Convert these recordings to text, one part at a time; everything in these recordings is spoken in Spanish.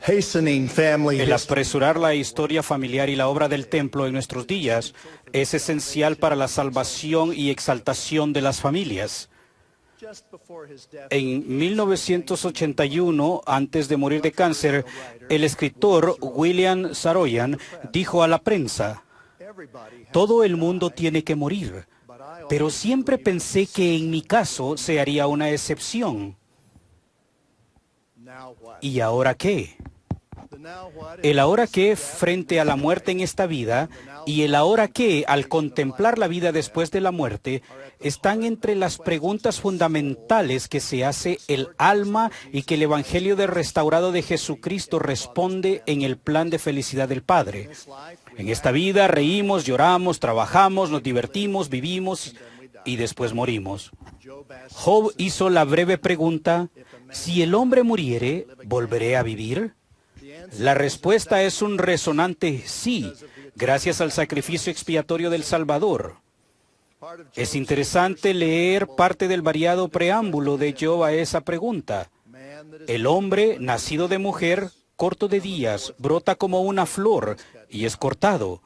hastening family El history. apresurar la historia familiar y la obra del templo en nuestros días es esencial para la salvación y exaltación de las familias. Just before his death, En 1981, antes de morir de cáncer, el escritor William Saroyan dijo a la prensa: everybody has todo el mundo tiene que morir, but I pero always siempre pensé que en mi caso se haría una excepción. now what? ¿Y ahora qué? The now what El is ahora qué frente a la muerte en esta vida y el ahora qué al contemplar la vida después de la muerte están entre las preguntas fundamentales que se hace el alma y que el Evangelio del restaurado de Jesucristo responde en el plan de felicidad del Padre. En esta vida reímos, lloramos, trabajamos, nos divertimos, vivimos y después morimos. Job asked, Job hizo la breve pregunta: si el hombre muriere, ¿volveré a vivir? La respuesta es un resonante sí, gracias al sacrificio expiatorio del Salvador. part of Es Job's interesante leer parte del variado preámbulo de Job a esa pregunta. man that is El hombre, nacido de mujer, corto de días, brota como una flor y es cortado.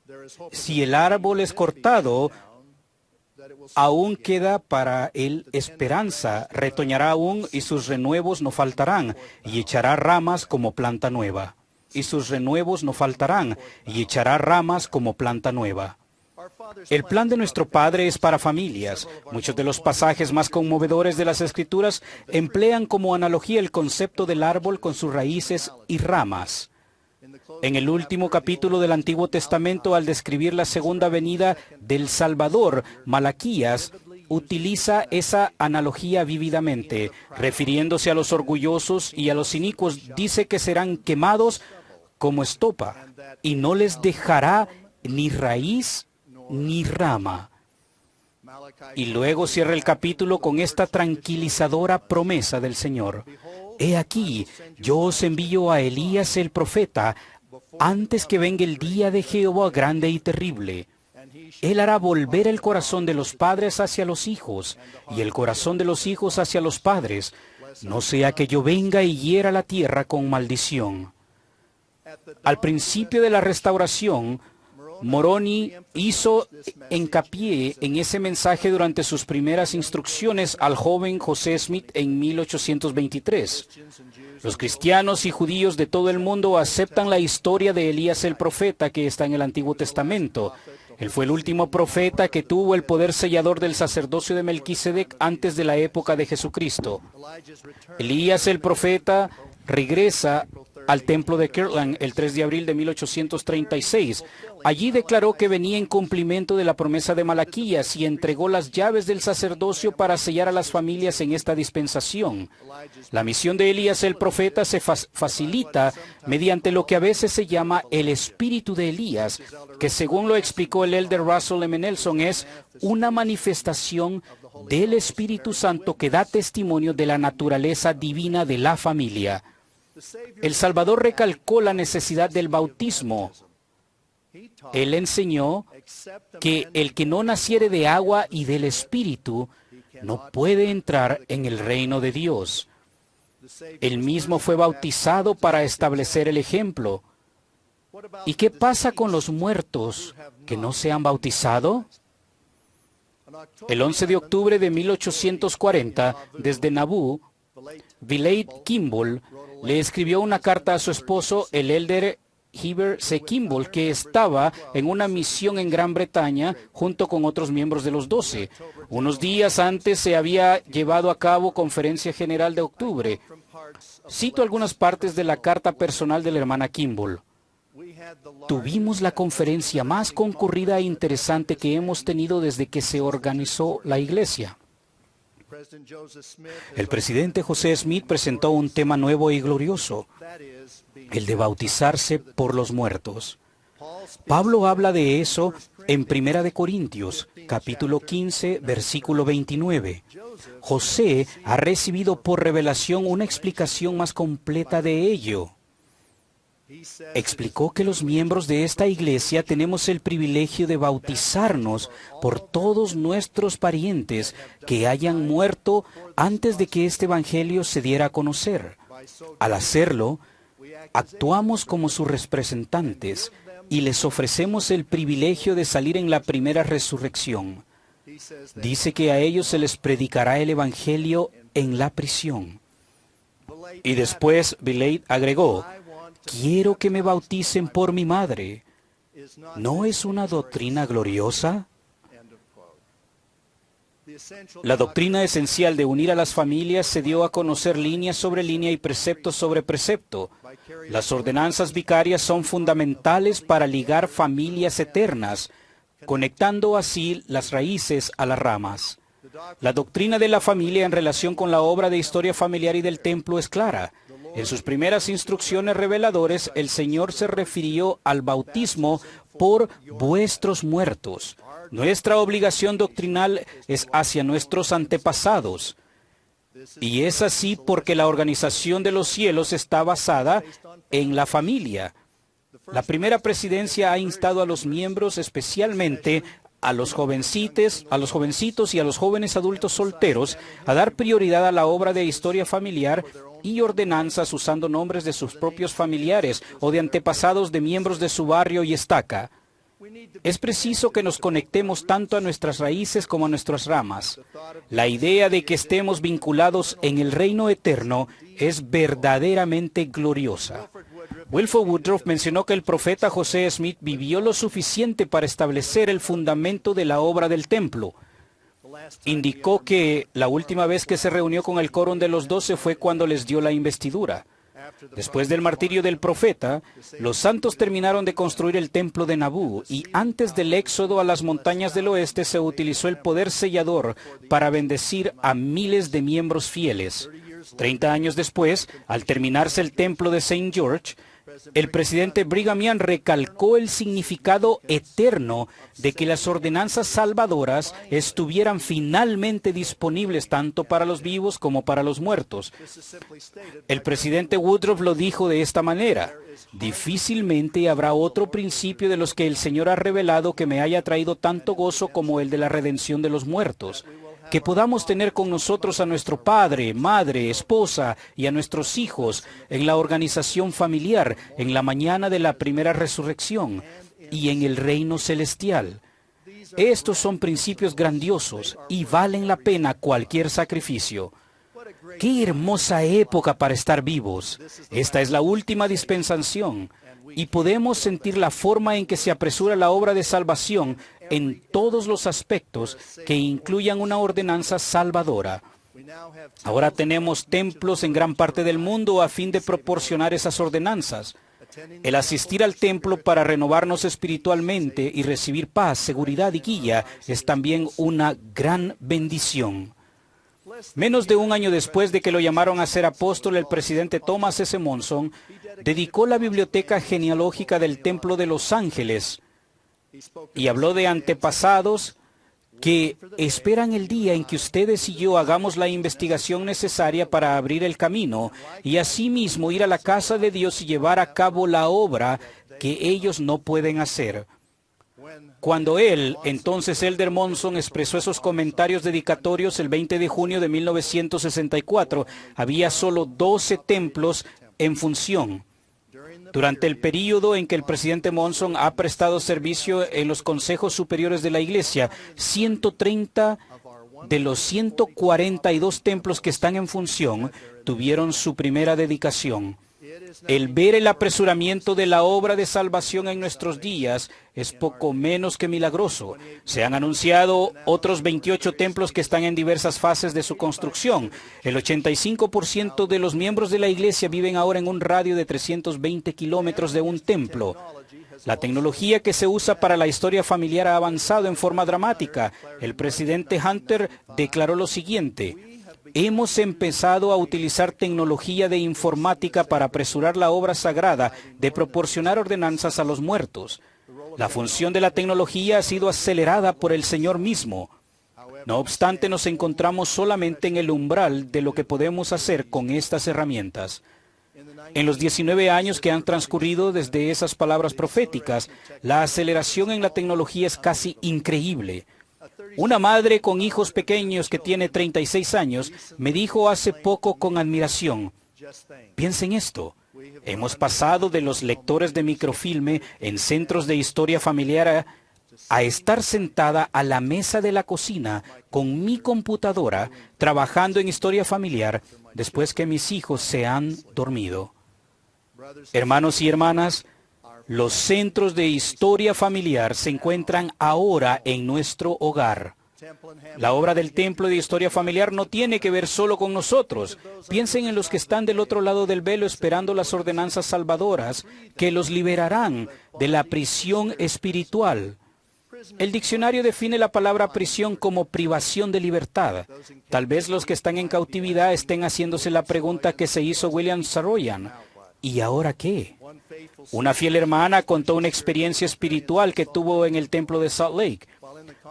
there is hope Si el árbol es cortado, that it will aún queda para él esperanza, retoñará aún y sus renuevos no faltarán, y echará ramas como planta nueva. Y sus renuevos no faltarán, y echará ramas como planta nueva. our father's El plan de nuestro Padre es para familias. Muchos de los pasajes más conmovedores de las Escrituras emplean como analogía el concepto del árbol con sus raíces y ramas. in the close En el último capítulo del Antiguo Testamento, al describir la segunda venida del Salvador, Malaquías utiliza esa analogía vívidamente. Refiriéndose a los orgullosos y a los inicuos, dice que serán quemados como estopa y no les dejará ni raíz ni rama. Malachi Y luego cierra el capítulo con esta tranquilizadora promesa del Señor: he aquí, yo os envío a Elías el profeta antes que venga el día de Jehová grande y terrible. and he Él hará volver el corazón de los padres hacia los hijos y el corazón de los hijos hacia los padres, no sea que yo venga y hiera la tierra con maldición. at the Al principio de la restauración, Moroni hizo hincapié en ese mensaje durante sus primeras instrucciones al joven José Smith en 1823. Los cristianos y judíos de todo el mundo aceptan la historia de Elías el profeta que está en el Antiguo Testamento. Él fue el último profeta que tuvo el poder sellador del sacerdocio de Melquisedec antes de la época de Jesucristo. Elijah's return Elías el profeta regresa al templo de Kirtland el 3 de abril de 1836. Allí declaró que venía en cumplimiento de la promesa de Malaquías y entregó las llaves del sacerdocio para sellar a las familias en esta dispensación. La misión de Elías el profeta se facilita mediante lo que a veces se llama el espíritu de Elías, que según lo explicó el elder Russell M. Nelson es una manifestación del Espíritu Santo que da testimonio de la naturaleza divina de la familia. El Salvador recalcó la necesidad del bautismo. he taught Él enseñó except a que man el que no naciere de agua y del Espíritu no puede entrar en el reino de Dios. the Savior Él mismo fue bautizado para establecer el ejemplo. what about ¿Y qué pasa con los muertos que no se han bautizado? on October El 11 de octubre de 1840, desde Naboo, Villate Kimball le escribió una carta a su esposo, el elder Heber C. Kimball, que estaba en una misión en Gran Bretaña junto con otros miembros de los 12. Unos días antes se había llevado a cabo Conferencia General de Octubre. from parts of Cito algunas partes de la carta personal de la hermana Kimball. we had the Tuvimos la conferencia más concurrida e interesante que hemos tenido desde que se organizó la iglesia. President Joseph Smith El presidente José Smith presentó un tema nuevo y glorioso, that is being el de bautizarse por los muertos. Paul speaks Pablo habla de eso en Primera de Corintios, capítulo 15, versículo 29. José ha recibido por revelación una explicación más completa de ello. he said Explicó que los miembros de esta iglesia tenemos el privilegio de bautizarnos por todos nuestros parientes que hayan muerto antes de que este evangelio se diera a conocer. Al hacerlo, actuamos como sus representantes y les ofrecemos el privilegio de salir en la primera resurrección. Dice que a ellos se les predicará el Evangelio en la prisión. Y después Bilate agregó, quiero que me bauticen por mi madre. ¿No es una doctrina gloriosa? La doctrina esencial de unir a las familias se dio a conocer línea sobre línea y precepto sobre precepto. Las ordenanzas vicarias son fundamentales para ligar familias eternas, conectando así las raíces a las ramas. La doctrina de la familia en relación con la obra de historia familiar y del templo es clara. En sus primeras instrucciones reveladores, el Señor se refirió al bautismo por vuestros muertos. Nuestra obligación doctrinal es hacia nuestros antepasados. Y es así porque la organización de los cielos está basada en la familia. La primera presidencia ha instado a los miembros, especialmente a los jovencitos y a los jóvenes adultos solteros, a dar prioridad a la obra de historia familiar y ordenanzas usando nombres de sus propios familiares o de antepasados de miembros de su barrio y estaca. Es preciso que nos conectemos tanto a nuestras raíces como a nuestras ramas. La idea de que estemos vinculados en el reino eterno es verdaderamente gloriosa. Wilford Woodruff mencionó que el profeta José Smith vivió lo suficiente para establecer el fundamento de la obra del templo. Indicó que la última vez que se reunió con el quórum de los 12 fue cuando les dio la investidura. Después del martirio del profeta, los santos terminaron de construir el templo de Nabú y antes del éxodo a las montañas del oeste se utilizó el poder sellador para bendecir a miles de miembros fieles. 30 años después, al terminarse el templo de St. George, el presidente Brigham Young recalcó el significado eterno de que las ordenanzas salvadoras estuvieran finalmente disponibles tanto para los vivos como para los muertos. El presidente Woodruff lo dijo de esta manera: difícilmente habrá otro principio de los que el Señor ha revelado que me haya traído tanto gozo como el de la redención de los muertos. Que podamos tener con nosotros a nuestro padre, madre, esposa y a nuestros hijos en la organización familiar, en la mañana de la primera resurrección y en el reino celestial. Estos son principios grandiosos y valen la pena cualquier sacrificio. ¡Qué hermosa época para estar vivos! Esta es la última dispensación y podemos sentir la forma en que se apresura la obra de salvación en todos los aspectos que incluyan una ordenanza salvadora. Ahora tenemos templos en gran parte del mundo a fin de proporcionar esas ordenanzas. El asistir al templo para renovarnos espiritualmente y recibir paz, seguridad y guía es también una gran bendición. Menos de un año después de que lo llamaron a ser apóstol, el presidente Thomas S. Monson dedicó la biblioteca genealógica del Templo de Los Ángeles y habló de antepasados que esperan el día en que ustedes y yo hagamos la investigación necesaria para abrir el camino y asimismo ir a la casa de Dios y llevar a cabo la obra que ellos no pueden hacer. Cuando entonces Elder Monson, expresó esos comentarios dedicatorios el 20 de junio de 1964, había solo 12 templos en función. Durante el período en que el presidente Monson ha prestado servicio en los consejos superiores de la iglesia, 130 de los 142 templos que están en función tuvieron su primera dedicación. El ver el apresuramiento de la obra de salvación en nuestros días es poco menos que milagroso. Se han anunciado otros 28 templos que están en diversas fases de su construcción. El 85% de los miembros de la iglesia viven ahora en un radio de 320 kilómetros de un templo. La tecnología que se usa para la historia familiar ha avanzado en forma dramática. El presidente Hunter declaró lo siguiente: hemos empezado a utilizar tecnología de informática para apresurar la obra sagrada de proporcionar ordenanzas a los muertos. La función de la tecnología ha sido acelerada por el Señor mismo. No obstante, nos encontramos solamente en el umbral de lo que podemos hacer con estas herramientas. En los 19 años que han transcurrido desde esas palabras proféticas, la aceleración en la tecnología es casi increíble. Una madre con hijos pequeños que tiene 36 años me dijo hace poco con admiración: piensen esto, Hemos pasado de los lectores de microfilme en centros de historia familiar a estar sentada a la mesa de la cocina con mi computadora trabajando en historia familiar después que mis hijos se han dormido. Hermanos y hermanas, los centros de historia familiar se encuentran ahora en nuestro hogar. La obra del Templo de Historia Familiar no tiene que ver solo con nosotros. Piensen en los que están del otro lado del velo esperando las ordenanzas salvadoras que los liberarán de la prisión espiritual. El diccionario define la palabra prisión como privación de libertad. Tal vez los que están en cautividad estén haciéndose la pregunta que se hizo William Saroyan. ¿Y ahora qué? Una fiel hermana contó una experiencia espiritual que tuvo en el templo de Salt Lake.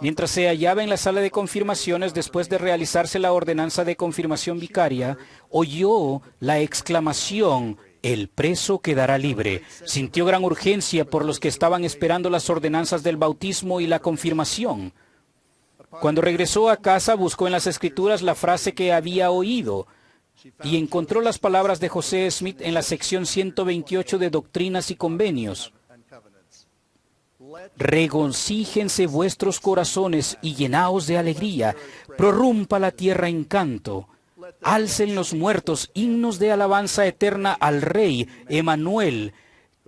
Mientras se hallaba en la sala de confirmaciones después de realizarse la ordenanza de confirmación vicaria, oyó la exclamación: «El preso quedará libre». Sintió gran urgencia por los que estaban esperando las ordenanzas del bautismo y la confirmación. Cuando regresó a casa, buscó en las Escrituras la frase que había oído y encontró las palabras de José Smith en la sección 128 de Doctrinas y Convenios. «Regocíjense vuestros corazones y llenaos de alegría, prorrumpa la tierra en canto. Alcen los muertos himnos de alabanza eterna al Rey Emanuel,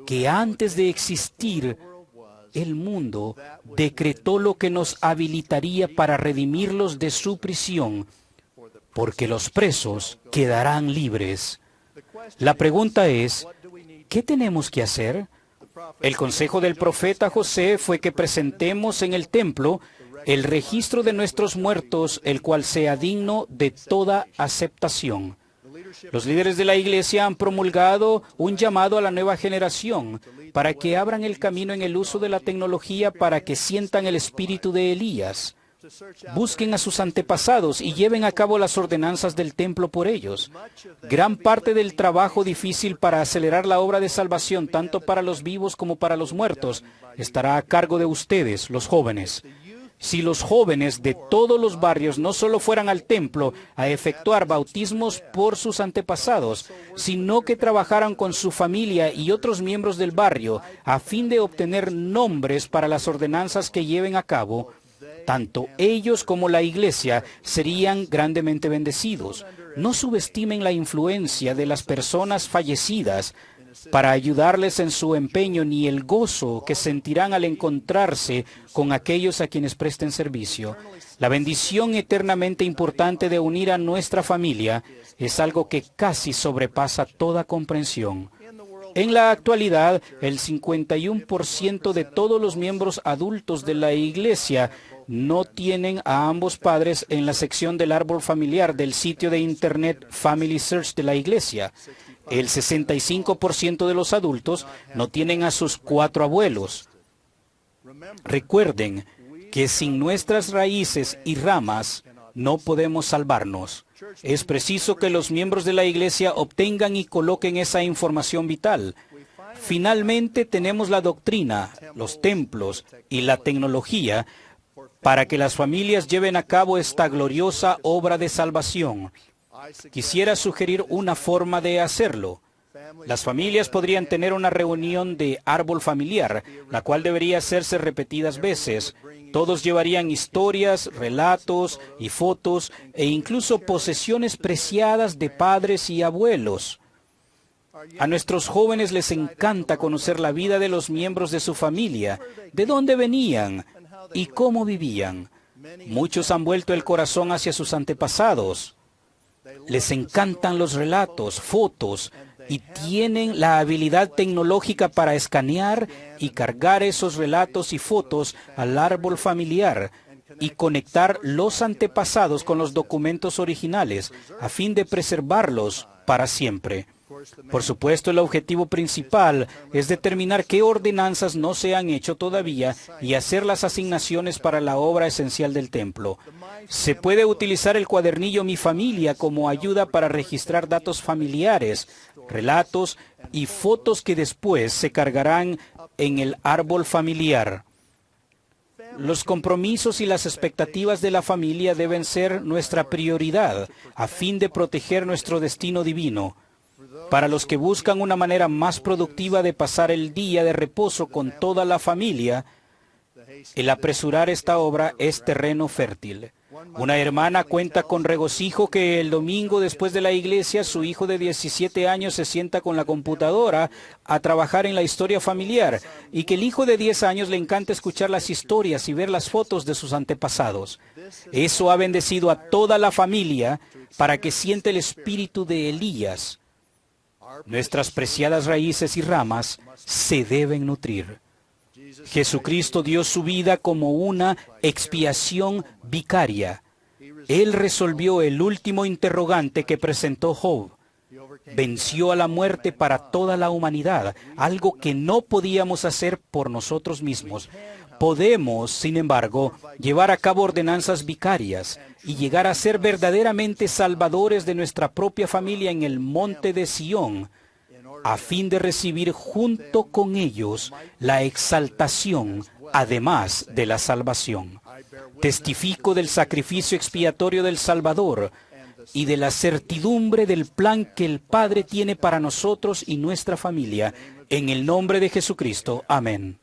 que antes de existir el mundo decretó lo que nos habilitaría para redimirlos de su prisión, porque los presos quedarán libres». La pregunta es, ¿qué tenemos que hacer? El consejo del profeta José fue que presentemos en el templo el registro de nuestros muertos, el cual sea digno de toda aceptación. Los líderes de la iglesia han promulgado un llamado a la nueva generación para que abran el camino en el uso de la tecnología para que sientan el espíritu de Elías. Busquen a sus antepasados y lleven a cabo las ordenanzas del templo por ellos. Gran parte del trabajo difícil para acelerar la obra de salvación, tanto para los vivos como para los muertos, estará a cargo de ustedes, los jóvenes. Si los jóvenes de todos los barrios no solo fueran al templo a efectuar bautismos por sus antepasados, sino que trabajaran con su familia y otros miembros del barrio a fin de obtener nombres para las ordenanzas que lleven a cabo, tanto ellos como la iglesia serían grandemente bendecidos. No subestimen la influencia de las personas fallecidas para ayudarles en su empeño, ni el gozo que sentirán al encontrarse con aquellos a quienes presten servicio. La bendición eternamente importante de unir a nuestra familia es algo que casi sobrepasa toda comprensión. En la actualidad, el 51% de todos los miembros adultos de la iglesia no tienen a ambos padres en la sección del árbol familiar del sitio de Internet Family Search de la iglesia. El 65% de los adultos no tienen a sus 4 abuelos. Recuerden que sin nuestras raíces y ramas no podemos salvarnos. Es preciso que los miembros de la iglesia obtengan y coloquen esa información vital. Finalmente tenemos la doctrina, los templos y la tecnología para que las familias lleven a cabo esta gloriosa obra de salvación. Quisiera sugerir una forma de hacerlo. Las familias podrían tener una reunión de árbol familiar, la cual debería hacerse repetidas veces. Todos llevarían historias, relatos y fotos e incluso posesiones preciadas de padres y abuelos. A nuestros jóvenes les encanta conocer la vida de los miembros de su familia, de dónde venían y cómo vivían. Muchos han vuelto el corazón hacia sus antepasados. Les encantan los relatos, fotos, y tienen la habilidad tecnológica para escanear y cargar esos relatos y fotos al árbol familiar y conectar los antepasados con los documentos originales a fin de preservarlos para siempre. Por supuesto, el objetivo principal es determinar qué ordenanzas no se han hecho todavía y hacer las asignaciones para la obra esencial del templo. Se puede utilizar el cuadernillo Mi Familia como ayuda para registrar datos familiares, relatos y fotos que después se cargarán en el árbol familiar. Los compromisos y las expectativas de la familia deben ser nuestra prioridad a fin de proteger nuestro destino divino. para los que buscan una manera más productiva de pasar el día de reposo con toda la familia, el apresurar esta obra es terreno fértil. Una hermana cuenta con regocijo que el domingo después de la iglesia su hijo de 17 años se sienta con la computadora a trabajar en la historia familiar y que el hijo de 10 años le encanta escuchar las historias y ver las fotos de sus antepasados. Eso ha bendecido a toda la familia para que siente el espíritu de Elías. Nuestras preciadas raíces y ramas se deben nutrir. Jesucristo dio su vida como una expiación vicaria. Él resolvió el último interrogante que presentó Job. Venció a la muerte para toda la humanidad, algo que no podíamos hacer por nosotros mismos. Podemos, sin embargo, llevar a cabo ordenanzas vicarias y llegar a ser verdaderamente salvadores de nuestra propia familia en el monte de Sión, a fin de recibir junto con ellos la exaltación, además de la salvación. Testifico del sacrificio expiatorio del Salvador y de la certidumbre del plan que el Padre tiene para nosotros y nuestra familia. En el nombre de Jesucristo. Amén.